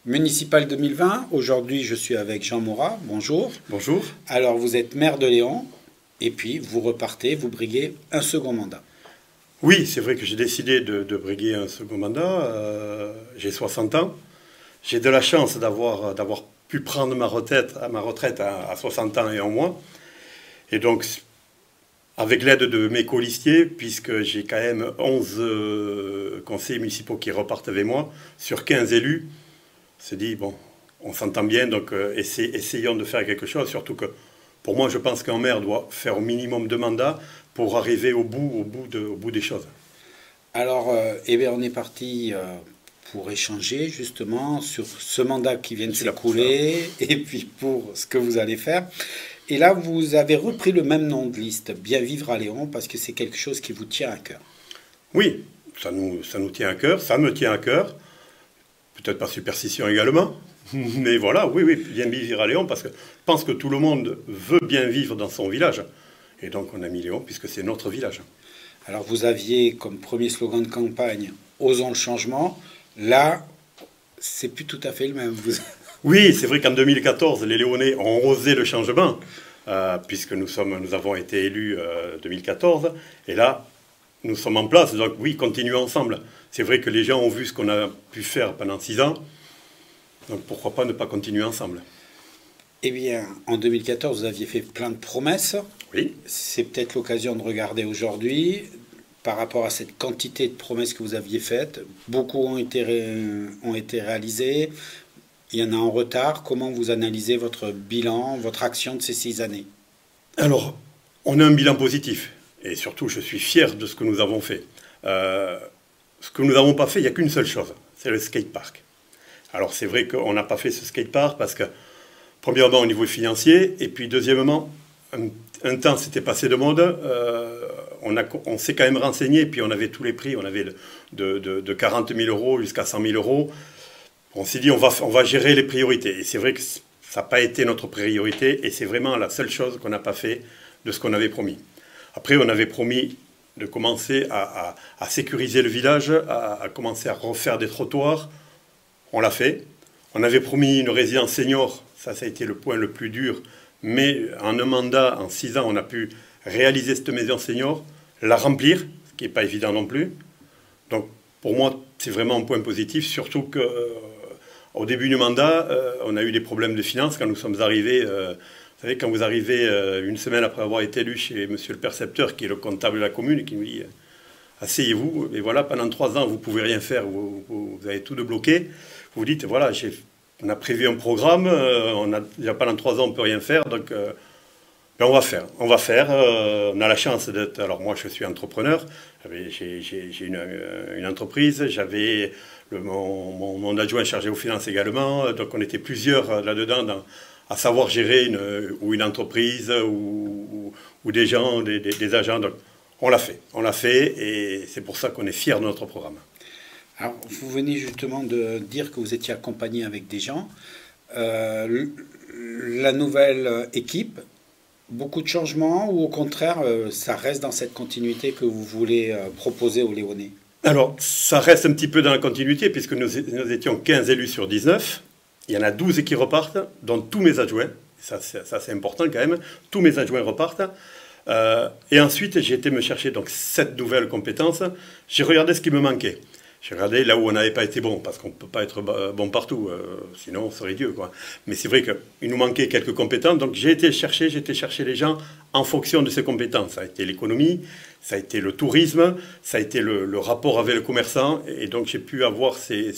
Municipal 2020, aujourd'hui je suis avec Jean Morat, bonjour. Bonjour. Alors vous êtes maire de Léon et puis vous repartez, vous briguez un second mandat. Oui, c'est vrai que j'ai décidé de briguer un second mandat. J'ai 60 ans. J'ai de la chance d'avoir pu prendre ma retraite à 60 ans et en moins. Et donc, avec l'aide de mes colistiers, puisque j'ai quand même 11 conseillers municipaux qui repartent avec moi, sur 15 élus, on s'est dit, bon, on s'entend bien, donc essayons de faire quelque chose, surtout que pour moi, je pense qu'un maire doit faire au minimum 2 mandats pour arriver au bout des choses. Alors, eh bien, on est parti pour échanger justement sur ce mandat qui vient de s'écouler et puis pour ce que vous allez faire. Et là, vous avez repris le même nom de liste, Bien vivre à Léon, parce que c'est quelque chose qui vous tient à cœur. Oui, ça nous tient à cœur, ça me tient à cœur. Peut-être par superstition également. Mais voilà, oui, bien vivre à Léon, parce que je pense que tout le monde veut bien vivre dans son village. Et donc on a mis Léon, puisque c'est notre village. Alors vous aviez comme premier slogan de campagne « Osons le changement ». Là, c'est plus tout à fait le même. Oui, c'est vrai qu'en 2014, les Léonais ont osé le changement, puisque nous avons été élus en 2014. Et là, nous sommes en place. Donc oui, continuons ensemble. C'est vrai que les gens ont vu ce qu'on a pu faire pendant 6 ans. Donc pourquoi pas ne pas continuer ensemble? Eh bien, en 2014, vous aviez fait plein de promesses. Oui. C'est peut-être l'occasion de regarder aujourd'hui, par rapport à cette quantité de promesses que vous aviez faites. Beaucoup ont été réalisées. Il y en a en retard. Comment vous analysez votre bilan, votre action de ces 6 années? Alors, on a un bilan positif. Et surtout, je suis fier de ce que nous avons fait. Ce que nous n'avons pas fait, il n'y a qu'une seule chose, c'est le skatepark. Alors c'est vrai qu'on n'a pas fait ce skatepark parce que, premièrement, au niveau financier, et puis deuxièmement, un temps s'était passé de mode, on s'est quand même renseigné, puis on avait tous les prix, on avait de 40 000 euros jusqu'à 100 000 euros. On s'est dit, on va gérer les priorités. Et c'est vrai que ça n'a pas été notre priorité, et c'est vraiment la seule chose qu'on n'a pas fait de ce qu'on avait promis. Après, on avait promis de commencer à sécuriser le village, à commencer à refaire des trottoirs. On l'a fait. On avait promis une résidence senior, ça a été le point le plus dur, mais en un mandat, en 6 ans, on a pu réaliser cette maison senior, la remplir, ce qui n'est pas évident non plus. Donc pour moi, c'est vraiment un point positif, surtout qu'au début du mandat, on a eu des problèmes de finances quand nous sommes arrivés. Vous savez, quand vous arrivez une semaine après avoir été élu chez monsieur le percepteur, qui est le comptable de la commune, et qui nous dit « asseyez-vous, et voilà, pendant 3 ans, vous ne pouvez rien faire, vous avez tout de bloqué », vous dites « voilà, on a prévu un programme, déjà pendant 3 ans, on ne peut rien faire, donc ben on va faire. On a la chance d'être... Alors moi, je suis entrepreneur, j'ai une entreprise, j'avais mon adjoint chargé aux finances également, donc on était plusieurs là-dedans à savoir gérer une entreprise ou des gens, des agents. Donc, on l'a fait et c'est pour ça qu'on est fiers de notre programme. Alors, vous venez justement de dire que vous étiez accompagné avec des gens. La nouvelle équipe, beaucoup de changements ou au contraire, ça reste dans cette continuité que vous voulez proposer aux Léonais? Alors, ça reste un petit peu dans la continuité puisque nous étions 15 élus sur 19. Il y en a 12 qui repartent, dont tous mes adjoints. Ça c'est important quand même. Tous mes adjoints repartent. Et ensuite, j'ai été me chercher donc 7 nouvelles compétences. J'ai regardé ce qui me manquait. J'ai regardé là où on n'avait pas été bon, parce qu'on ne peut pas être bon partout, sinon on serait Dieu, quoi. Mais c'est vrai qu'il nous manquait quelques compétences, donc j'ai été chercher les gens en fonction de ces compétences. Ça a été l'économie, ça a été le tourisme, ça a été le rapport avec le commerçant, et donc j'ai pu avoir ces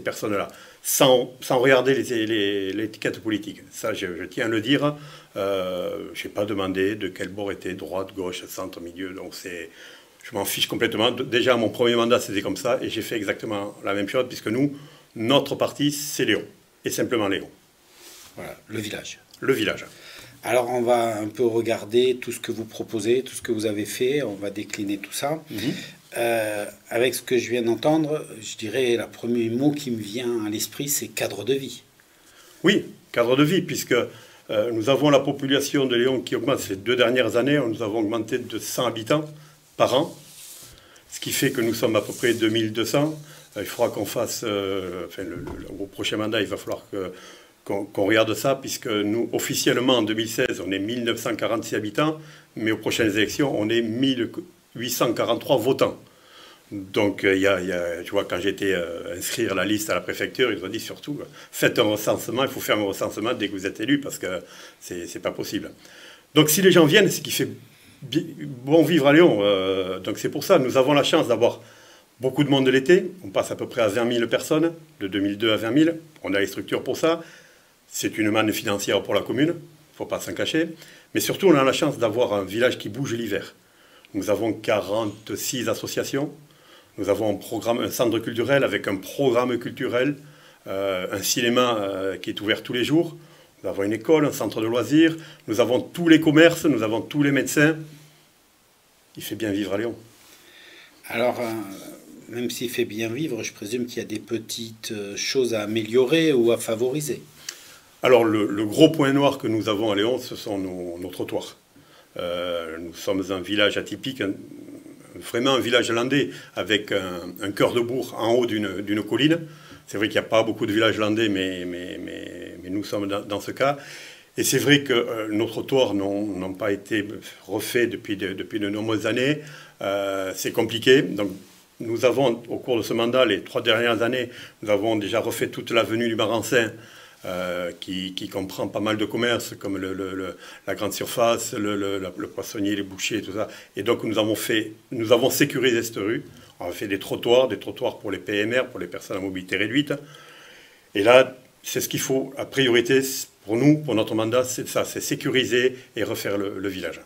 personnes-là, sans regarder l'étiquette politique. Ça, je tiens à le dire, je n'ai pas demandé de quel bord était, droite, gauche, centre, milieu, donc c'est... Je m'en fiche complètement. Déjà, mon premier mandat, c'était comme ça, et j'ai fait exactement la même chose, puisque nous, notre parti, c'est Léon, et simplement Léon. Voilà, le village. Le village. Alors, on va un peu regarder tout ce que vous proposez, tout ce que vous avez fait, on va décliner tout ça. Avec ce que je viens d'entendre, je dirais, le premier mot qui me vient à l'esprit, c'est cadre de vie. Oui, cadre de vie, puisque nous avons la population de Léon qui augmente. Ces 2 dernières années, nous avons augmenté de 100 habitants par an, ce qui fait que nous sommes à peu près 2200. Il faudra qu'on fasse, au prochain mandat, il va falloir qu'on regarde ça, puisque nous, officiellement, en 2016, on est 1946 habitants, mais aux prochaines élections, on est 1843 votants. Donc, tu vois, quand j'étais inscrire la liste à la préfecture, ils ont dit surtout, faites un recensement, il faut faire un recensement dès que vous êtes élu, parce que c'est pas possible. Donc, si les gens viennent, c'est qu'il fait bon vivre à Léon. Donc, c'est pour ça, nous avons la chance d'avoir beaucoup de monde l'été. On passe à peu près à 20 000 personnes, de 2002 à 20 000. On a les structures pour ça. C'est une manne financière pour la commune, il ne faut pas s'en cacher. Mais surtout, on a la chance d'avoir un village qui bouge l'hiver. Nous avons 46 associations. Nous avons un centre culturel avec un programme culturel, un cinéma qui est ouvert tous les jours. Nous avons une école, un centre de loisirs. Nous avons tous les commerces, nous avons tous les médecins. Il fait bien vivre à Léon. Alors, même s'il fait bien vivre, je présume qu'il y a des petites choses à améliorer ou à favoriser. Alors, le gros point noir que nous avons à Léon, ce sont nos trottoirs. Nous sommes un village atypique, vraiment un village landais, avec un cœur de bourg en haut d'une colline. C'est vrai qu'il n'y a pas beaucoup de villages landais, mais nous sommes dans ce cas. Et c'est vrai que nos trottoirs n'ont pas été refaits depuis de nombreuses années. C'est compliqué. Donc, nous avons, au cours de ce mandat, les 3 dernières années, nous avons déjà refait toute l'avenue du Marensin, qui comprend pas mal de commerces, comme la grande surface, le poissonnier, les bouchers, tout ça. Et donc, nous avons sécurisé cette rue. On a fait des trottoirs pour les PMR, pour les personnes à mobilité réduite. Et là, c'est ce qu'il faut. La priorité, pour nous, pour notre mandat, c'est ça, c'est sécuriser et refaire le village.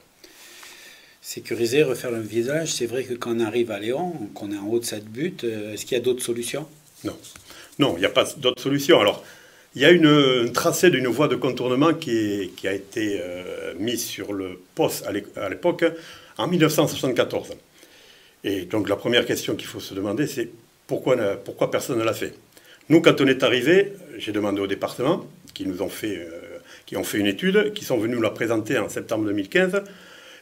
Sécuriser, refaire le village, c'est vrai que quand on arrive à Léon, qu'on est en haut de cette butte, est-ce qu'il y a d'autres solutions? Non. Non, il n'y a pas d'autres solutions. Alors, il y a un tracé d'une voie de contournement qui a été mise sur le poste à l'époque, en 1974. Et donc, la première question qu'il faut se demander, c'est pourquoi personne ne l'a fait? Nous, quand on est arrivé, j'ai demandé au département, qui ont fait une étude, qui sont venus nous la présenter en septembre 2015,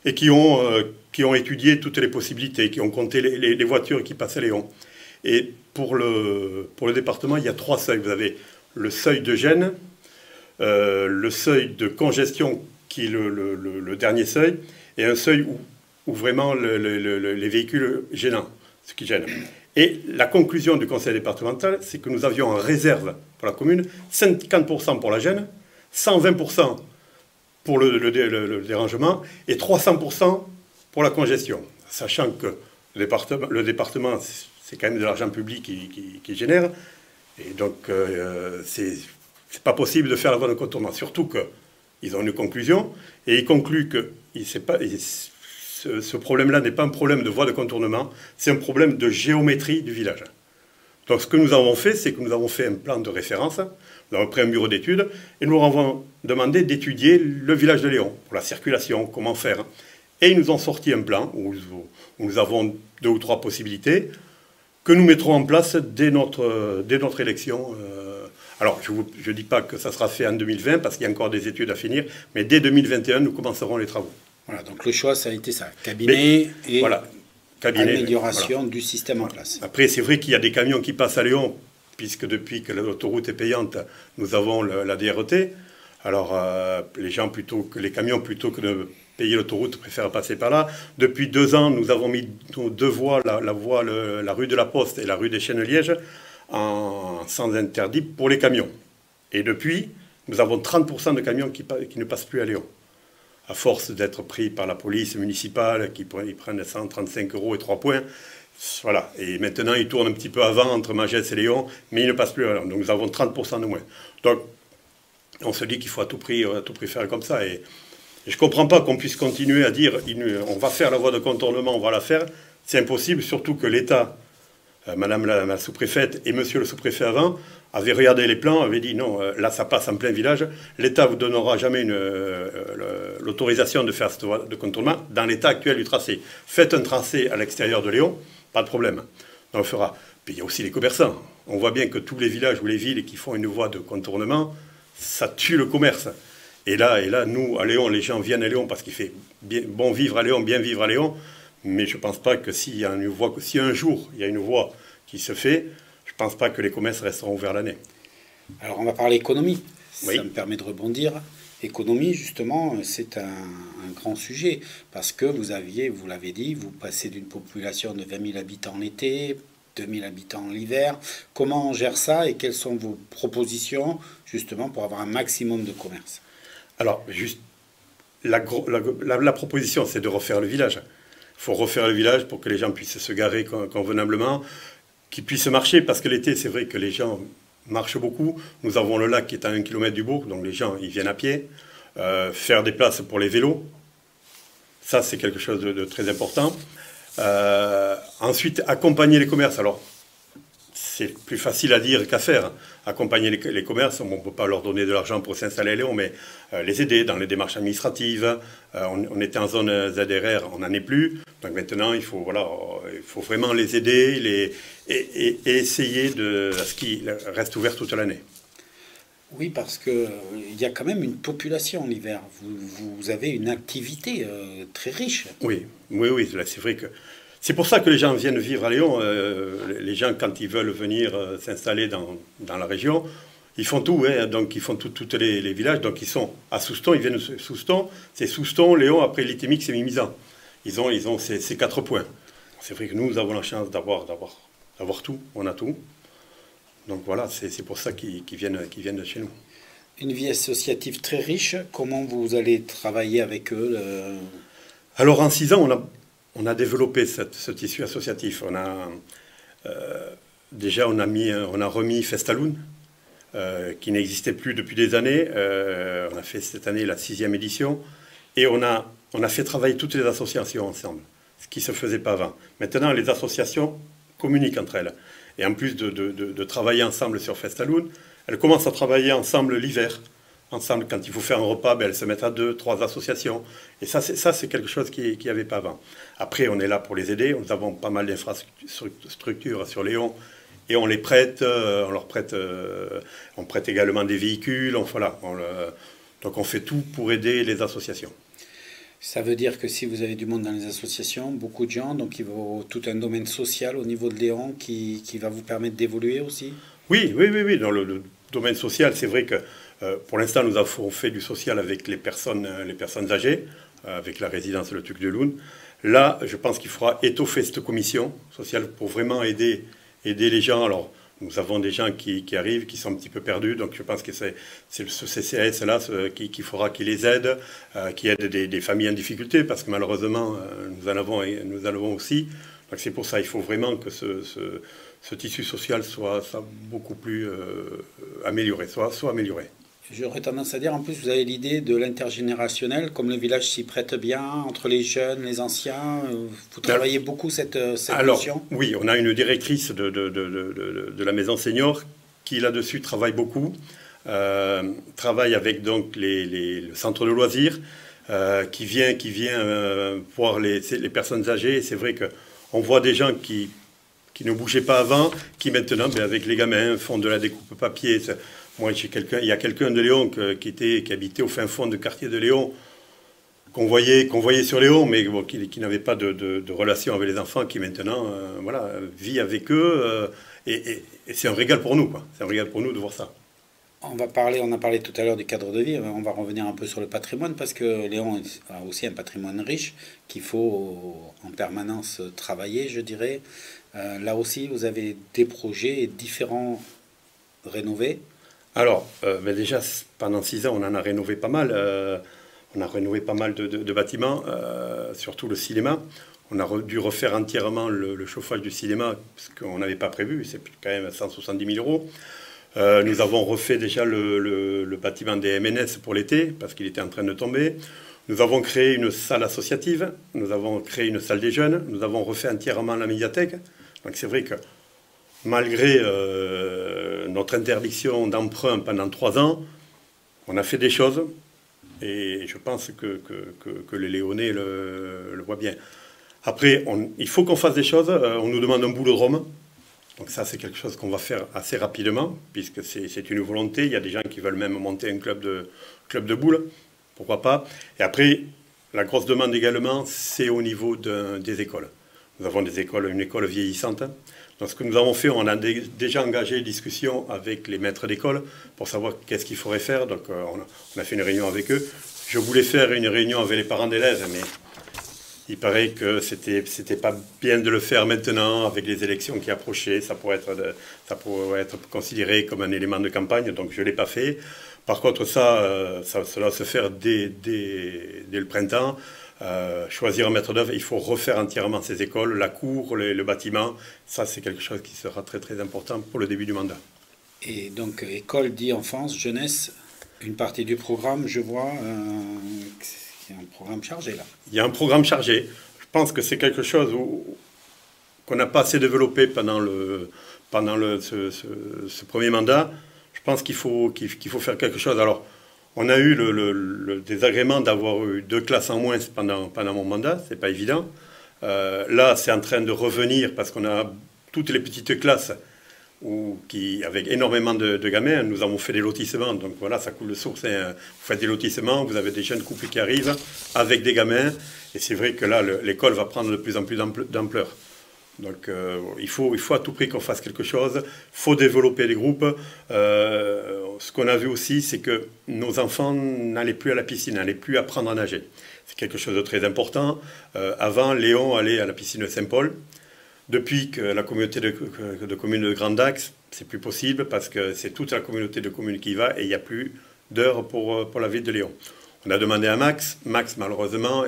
et qui ont étudié toutes les possibilités, qui ont compté les voitures qui passaient Léon. Et pour le département, il y a 3 seuils. Vous avez le seuil de gêne, le seuil de congestion, qui est le dernier seuil, et un seuil où vraiment les véhicules gênants, ce qui gêne. Et la conclusion du conseil départemental, c'est que nous avions en réserve pour la commune 50% pour la gêne, 120% pour le dérangement et 300% pour la congestion. Sachant que le département, c'est quand même de l'argent public qui génère. Et donc, c'est pas possible de faire la voie de contournement. Surtout qu'ils ont une conclusion et ils concluent que ce problème-là n'est pas un problème de voie de contournement, c'est un problème de géométrie du village. Donc, ce que nous avons fait, c'est que nous avons fait un plan de référence. Nous avons pris un bureau d'études et nous leur avons demandé d'étudier le village de Léon pour la circulation, comment faire. Et ils nous ont sorti un plan où nous avons 2 ou 3 possibilités que nous mettrons en place dès notre élection. Alors, je ne dis pas que ça sera fait en 2020 parce qu'il y a encore des études à finir, mais dès 2021, nous commencerons les travaux. Voilà, donc le choix, ça a été ça, cabinet et voilà, amélioration voilà. Du système en place. Après, c'est vrai qu'il y a des camions qui passent à Léon, puisque depuis que l'autoroute est payante, nous avons la DRT. Alors, les camions, plutôt que de payer l'autoroute, préfèrent passer par là. Depuis 2 ans, nous avons mis 2 voies, la rue de la Poste et la rue des Chênes-Liège, sans interdit pour les camions. Et depuis, nous avons 30% de camions qui ne passent plus à Léon. À force d'être pris par la police municipale, ils prennent 135 € et 3 points. Voilà. Et maintenant, ils tournent un petit peu avant entre Magès et Léon, mais ils ne passent plus à Léon. Donc nous avons 30% de moins. Donc, on se dit qu'il faut à tout prix faire comme ça. Et je ne comprends pas qu'on puisse continuer à dire on va faire la voie de contournement, on va la faire. C'est impossible, surtout que l'État, Madame la sous-préfète et Monsieur le sous-préfet avant, avaient regardé les plans, avaient dit non, là ça passe en plein village, l'État ne vous donnera jamais l'autorisation de faire cette voie de contournement dans l'état actuel du tracé. Faites un tracé à l'extérieur de Léon, pas de problème. On le fera. Puis il y a aussi les commerçants. On voit bien que tous les villages ou les villes qui font une voie de contournement, ça tue le commerce. Et là, nous, à Léon, les gens viennent à Léon parce qu'il fait bon vivre à Léon, bien vivre à Léon. Mais je ne pense pas que si un jour il y a une voie qui se fait, pense pas que les commerces resteront ouverts l'année. Alors on va parler économie, Oui. ça me permet de rebondir. Économie, justement, c'est un grand sujet, parce que vous l'avez dit, vous passez d'une population de 20 000 habitants l'été, 2 000 habitants l'hiver. Comment on gère ça et quelles sont vos propositions, justement, pour avoir un maximum de commerce? Alors, juste, la proposition, c'est de refaire le village. Il faut refaire le village pour que les gens puissent se garer convenablement, qu'ils puissent marcher, parce que l'été, c'est vrai que les gens marchent beaucoup. Nous avons le lac qui est à 1 km du bourg, donc les gens, ils viennent à pied. Faire des places pour les vélos, ça, c'est quelque chose de très important. Ensuite, accompagner les commerces. Alors, c'est plus facile à dire qu'à faire. Accompagner les commerces, on ne peut pas leur donner de l'argent pour s'installer à Léon, mais les aider dans les démarches administratives. On était en zone ZRR, on n'en est plus. Donc maintenant, il faut vraiment les aider et essayer à ce qu'ils restent ouverts toute l'année. Oui, parce que il y a quand même une population l'hiver. Vous avez une activité très riche. Oui, là, c'est vrai que c'est pour ça que les gens viennent vivre à Léon. Les gens, quand ils veulent venir s'installer dans la région, ils font tout. Hein, donc, ils font tous les villages. Donc, ils sont à Souston, ils viennent de Souston. C'est Souston, Léon, après Litémique, c'est Mimizan. Ils ont ces 4 points. C'est vrai que nous avons la chance d'avoir tout. On a tout. Donc voilà, c'est pour ça qu'ils viennent de chez nous. Une vie associative très riche. Comment vous allez travailler avec eux? Alors en 6 ans, on a développé ce tissu associatif. Déjà, on a remis Festaloun, qui n'existait plus depuis des années. On a fait cette année la 6e édition. Et on a fait travailler toutes les associations ensemble, ce qui ne se faisait pas avant. Maintenant, les associations communiquent entre elles. Et en plus de travailler ensemble sur Festaloun, elles commencent à travailler ensemble l'hiver. Ensemble, quand il faut faire un repas, elles se mettent à 2, 3 associations. Et ça, c'est quelque chose qu'il n'y avait pas avant. Après, on est là pour les aider. Nous avons pas mal d'infrastructures sur Léon. Et on les prête, on prête également des véhicules. Donc on fait tout pour aider les associations. Ça veut dire que si vous avez du monde dans les associations, beaucoup de gens, donc il faut tout un domaine social au niveau de Léon qui va vous permettre d'évoluer aussi? Oui. Dans le domaine social, c'est vrai que pour l'instant, nous avons fait du social avec les personnes âgées, avec la résidence Le Tuc de Loun. Là, je pense qu'il faudra étoffer cette commission sociale pour vraiment aider les gens. Alors, nous avons des gens qui arrivent, qui sont un petit peu perdus, donc je pense que c'est ce CCAS-là qu'il faudra qu'il les aide, qui aide des familles en difficulté, parce que malheureusement, nous en avons aussi. Donc c'est pour ça, il faut vraiment que ce tissu social soit beaucoup plus amélioré, soit amélioré. J'aurais tendance à dire, en plus, vous avez l'idée de l'intergénérationnel, comme le village s'y prête bien, entre les jeunes, les anciens. Vous travaillez beaucoup cette notion? Oui, on a une directrice de la maison senior qui, là-dessus, travaille beaucoup. Travaille avec donc le centre de loisirs, qui vient voir les personnes âgées. Et c'est vrai qu'on voit des gens qui ne bougeaient pas avant, qui maintenant, avec les gamins, font de la découpe papier. Moi, il y a quelqu'un de Léon qui habitait au fin fond du quartier de Léon, qu'on voyait sur Léon, mais bon, qui n'avait pas de relation avec les enfants, qui maintenant vit avec eux. Et c'est un régal pour nous, quoi. C'est un régal pour nous de voir ça. On a parlé tout à l'heure du cadre de vie, on va revenir un peu sur le patrimoine, parce que Léon a aussi un patrimoine riche qu'il faut en permanence travailler, je dirais. Là aussi, vous avez des projets différents rénovés. Alors, déjà, pendant 6 ans, on en a rénové pas mal. On a rénové pas mal de bâtiments, surtout le cinéma. On a dû refaire entièrement le chauffage du cinéma, parce qu'on n'avait pas prévu, c'est quand même 170 000 euros. Nous avons refait déjà le bâtiment des MNS pour l'été, parce qu'il était en train de tomber. Nous avons créé une salle associative, nous avons créé une salle des jeunes, nous avons refait entièrement la médiathèque. Donc c'est vrai que malgré notre interdiction d'emprunt pendant 3 ans, on a fait des choses et je pense que les Léonais le voient bien. Après, il faut qu'on fasse des choses. On nous demande un boulodrome. Donc ça, c'est quelque chose qu'on va faire assez rapidement, puisque c'est une volonté. Il y a des gens qui veulent même monter un club de boules. Pourquoi pas? Et après, la grosse demande également, c'est au niveau des écoles. Nous avons une école vieillissante. Donc ce que nous avons fait, on a déjà engagé des discussions avec les maîtres d'école pour savoir qu'est-ce qu'il faudrait faire. Donc on a fait une réunion avec eux. Je voulais faire une réunion avec les parents d'élèves, mais il paraît que c'était pas bien de le faire maintenant avec les élections qui approchaient. Ça pourrait être considéré comme un élément de campagne, donc je ne l'ai pas fait. Par contre, ça doit se faire dès le printemps. Choisir un maître d'œuvre, il faut refaire entièrement ces écoles, la cour, le bâtiment. Ça, c'est quelque chose qui sera très très important pour le début du mandat. Et donc, école dit enfance, jeunesse, une partie du programme, je vois, il y a un programme chargé là. Il y a un programme chargé. Je pense que c'est quelque chose qu'on n'a pas assez développé pendant ce premier mandat. Je pense qu'il faut faire quelque chose. Alors, on a eu le désagrément d'avoir eu 2 classes en moins pendant mon mandat, c'est pas évident. Là, c'est en train de revenir parce qu'on a toutes les petites classes avec énormément de gamins. Nous avons fait des lotissements, donc voilà, ça coule de source. Vous faites des lotissements, vous avez des jeunes couples qui arrivent avec des gamins, et c'est vrai que là, l'école va prendre de plus en plus d'ampleur. Donc il faut à tout prix qu'on fasse quelque chose, il faut développer les groupes. Ce qu'on a vu aussi, c'est que nos enfants n'allaient plus à la piscine, n'allaient plus apprendre à nager. C'est quelque chose de très important. Avant, Léon allait à la piscine de Saint-Paul. Depuis que la communauté de communes de Grand Dax, c'est plus possible parce que c'est toute la communauté de communes qui y va et il n'y a plus d'heures pour la ville de Léon. On a demandé à Max, malheureusement,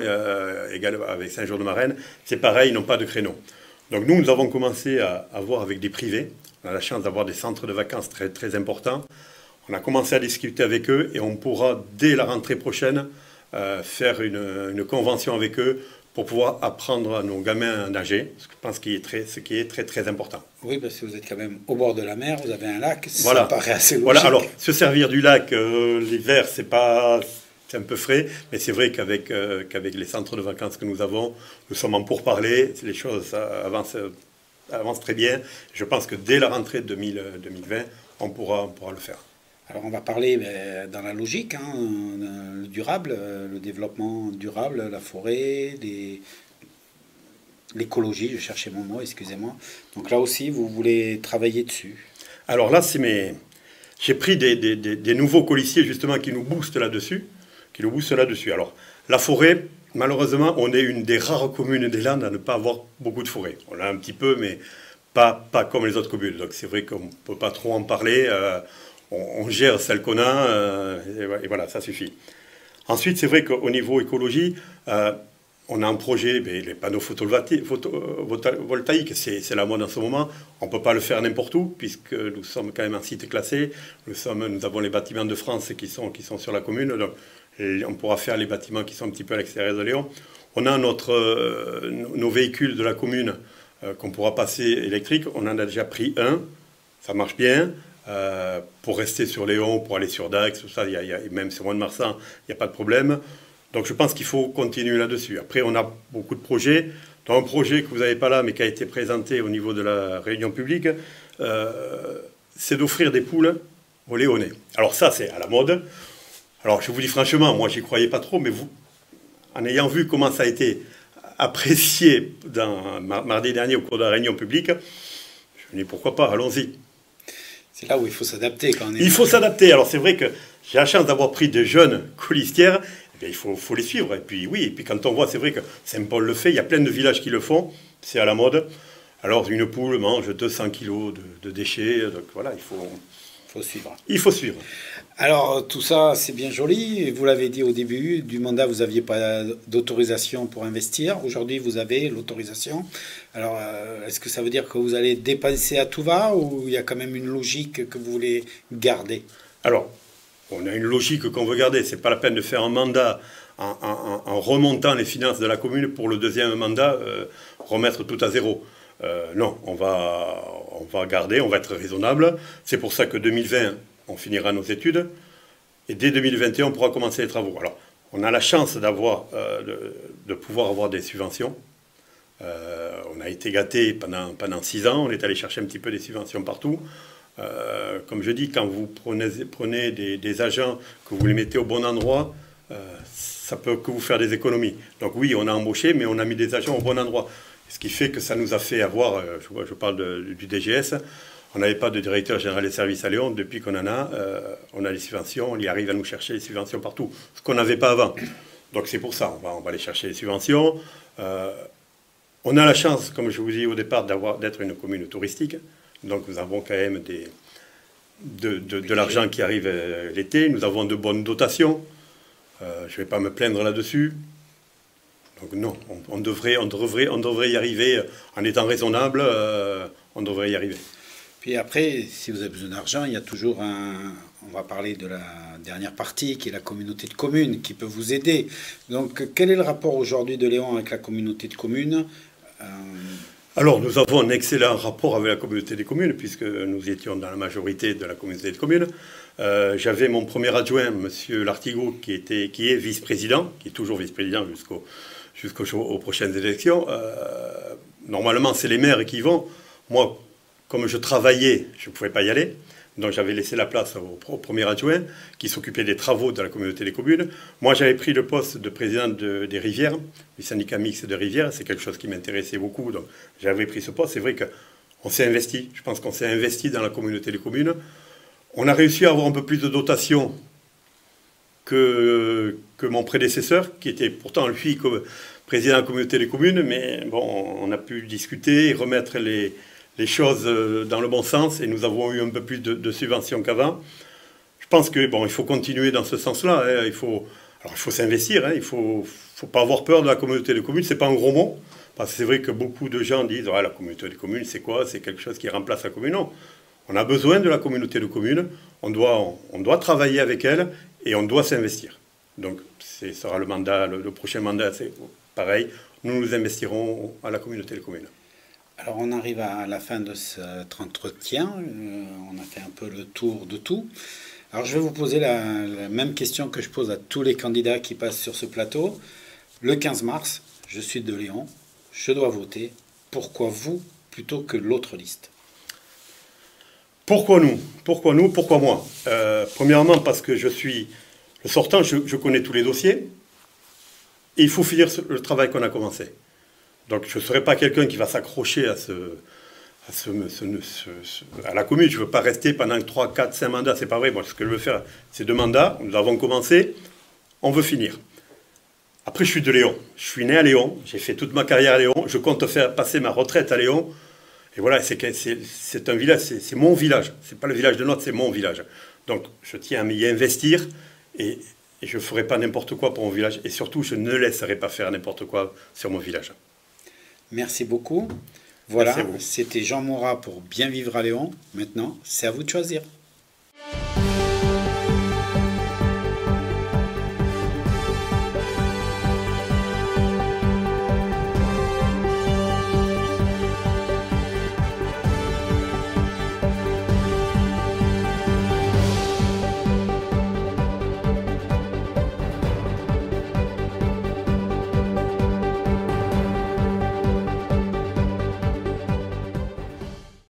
également avec Saint-Jean-de-Marraine, c'est pareil, ils n'ont pas de créneau. Donc nous avons commencé à voir avec des privés. On a la chance d'avoir des centres de vacances très, très importants. On a commencé à discuter avec eux et on pourra, dès la rentrée prochaine, faire une convention avec eux pour pouvoir apprendre à nos gamins à nager, ce que je pense ce qui est très, très important. Oui, parce que vous êtes quand même au bord de la mer, vous avez un lac, voilà. Ça paraît assez logique. Voilà, alors, se servir du lac l'hiver, c'est un peu frais, mais c'est vrai qu'avec les centres de vacances que nous avons, nous sommes en pourparlers, les choses avancent très bien. Je pense que dès la rentrée 2020, on pourra le faire. Alors on va parler dans la logique, le durable, le développement durable, la forêt, l'écologie, je cherchais mon mot, excusez-moi. Donc là aussi, vous voulez travailler dessus. Alors là, j'ai pris des nouveaux colistiers justement qui nous boostent là-dessus. Alors, la forêt, malheureusement, on est une des rares communes des Landes à ne pas avoir beaucoup de forêt. On a un petit peu, mais pas comme les autres communes. Donc c'est vrai qu'on ne peut pas trop en parler. On gère celle qu'on a, et voilà, ça suffit. Ensuite, c'est vrai qu'au niveau écologie, on a un projet, les panneaux photovoltaïques, c'est la mode en ce moment. On ne peut pas le faire n'importe où, puisque nous sommes quand même un site classé. Nous avons les bâtiments de France qui sont sur la commune. Donc, on pourra faire les bâtiments qui sont un petit peu à l'extérieur de Léon. On a nos véhicules de la commune qu'on pourra passer électriques. On en a déjà pris un, ça marche bien. Pour rester sur Léon, pour aller sur Dax, tout ça, même sur Mont-de-Marsan, il n'y a pas de problème. Donc je pense qu'il faut continuer là-dessus. Après, on a beaucoup de projets. Dans un projet que vous n'avez pas là, mais qui a été présenté au niveau de la réunion publique, c'est d'offrir des poules aux Léonais. Alors ça, c'est à la mode. Alors je vous dis franchement, moi, j'y croyais pas trop, mais vous, en ayant vu comment ça a été apprécié mardi dernier au cours de la réunion publique, je me dis pourquoi pas, allons-y. C'est là où il faut s'adapter quand on est... Il faut s'adapter. Alors c'est vrai que j'ai la chance d'avoir pris des jeunes colistières. Eh bien, il faut les suivre. Et puis oui, et puis quand on voit, c'est vrai que Saint-Paul le fait, il y a plein de villages qui le font, c'est à la mode. Alors une poule mange 200 kilos de déchets, donc voilà, il faut suivre. Il faut suivre. Alors tout ça, c'est bien joli. Vous l'avez dit au début du mandat, vous n'aviez pas d'autorisation pour investir. Aujourd'hui, vous avez l'autorisation. Alors, est-ce que ça veut dire que vous allez dépenser à tout va ou il y a quand même une logique que vous voulez garder? Alors, on a une logique qu'on veut garder. C'est pas la peine de faire un mandat en remontant les finances de la commune pour le deuxième mandat, remettre tout à zéro. Non, on va garder, on va être raisonnable. C'est pour ça que 2020, on finira nos études. Et dès 2021, on pourra commencer les travaux. Alors, on a la chance de pouvoir avoir des subventions. On a été gâtés pendant 6 ans. On est allé chercher un petit peu des subventions partout. Comme je dis, quand vous prenez des agents, que vous les mettez au bon endroit, ça peut que vous faire des économies. Donc oui, on a embauché, mais on a mis des agents au bon endroit. Ce qui fait que ça nous a fait avoir, je parle du DGS, on n'avait pas de directeur général des services à Léon. Depuis qu'on en a, on a les subventions, on y arrive à nous chercher les subventions partout, ce qu'on n'avait pas avant. Donc c'est pour ça, on va aller chercher les subventions. On a la chance, comme je vous dis au départ, d'être une commune touristique. Donc nous avons quand même de l'argent qui arrive l'été. Nous avons de bonnes dotations. Je ne vais pas me plaindre là-dessus. Donc non, on devrait y arriver en étant raisonnable. On devrait y arriver. Puis après, si vous avez besoin d'argent, il y a toujours on va parler de la dernière partie, qui est la communauté de communes, qui peut vous aider. Donc, quel est le rapport aujourd'hui de Léon avec la communauté de communes? Alors, nous avons un excellent rapport avec la communauté des communes, puisque nous étions dans la majorité de la communauté de communes. J'avais mon premier adjoint, M. Lartigot, qui est vice-président, qui est toujours vice-président jusqu'aux prochaines élections. Normalement, c'est les maires qui y vont. Moi, comme je travaillais, je ne pouvais pas y aller. Donc j'avais laissé la place au premier adjoint qui s'occupait des travaux de la communauté des communes. Moi, j'avais pris le poste de président des rivières, du syndicat mixte de rivières. C'est quelque chose qui m'intéressait beaucoup. Donc j'avais pris ce poste. C'est vrai qu'on s'est investi. Je pense qu'on s'est investi dans la communauté des communes. On a réussi à avoir un peu plus de dotation que mon prédécesseur, qui était pourtant, lui, président de la communauté des communes. Mais bon, on a pu discuter et remettre les choses dans le bon sens, et nous avons eu un peu plus de subventions qu'avant. Je pense que il faut continuer dans ce sens-là. Hein. Il faut s'investir. Hein. Il faut pas avoir peur de la communauté de communes. C'est pas un gros mot, parce que c'est vrai que beaucoup de gens disent la communauté de communes, c'est quoi? C'est quelque chose qui remplace la commune. Non. On a besoin de la communauté de communes. On doit travailler avec elle et on doit s'investir. Donc, ce sera le prochain mandat, c'est pareil. Nous investirons à la communauté de communes. Alors on arrive à la fin de cet entretien, on a fait un peu le tour de tout. Alors je vais vous poser la même question que je pose à tous les candidats qui passent sur ce plateau. Le 15 mars, je suis de Léon, je dois voter. Pourquoi vous plutôt que l'autre liste? Pourquoi nous? Pourquoi moi? Premièrement parce que je suis le sortant, je connais tous les dossiers. Et il faut finir le travail qu'on a commencé. Donc je ne serai pas quelqu'un qui va s'accrocher à la commune. Je ne veux pas rester pendant 3, 4, 5 mandats. C'est pas vrai. Moi, ce que je veux faire, c'est 2 mandats. Nous avons commencé. On veut finir. Après, je suis de Léon. Je suis né à Léon. J'ai fait toute ma carrière à Léon. Je compte passer ma retraite à Léon. Et voilà, c'est un village. C'est mon village. Ce n'est pas le village de Notes, c'est mon village. Donc je tiens à m'y investir. Et je ne ferai pas n'importe quoi pour mon village. Et surtout, je ne laisserai pas faire n'importe quoi sur mon village. Merci beaucoup. Voilà, c'était Jean Morat pour Bien vivre à Léon. Maintenant, c'est à vous de choisir.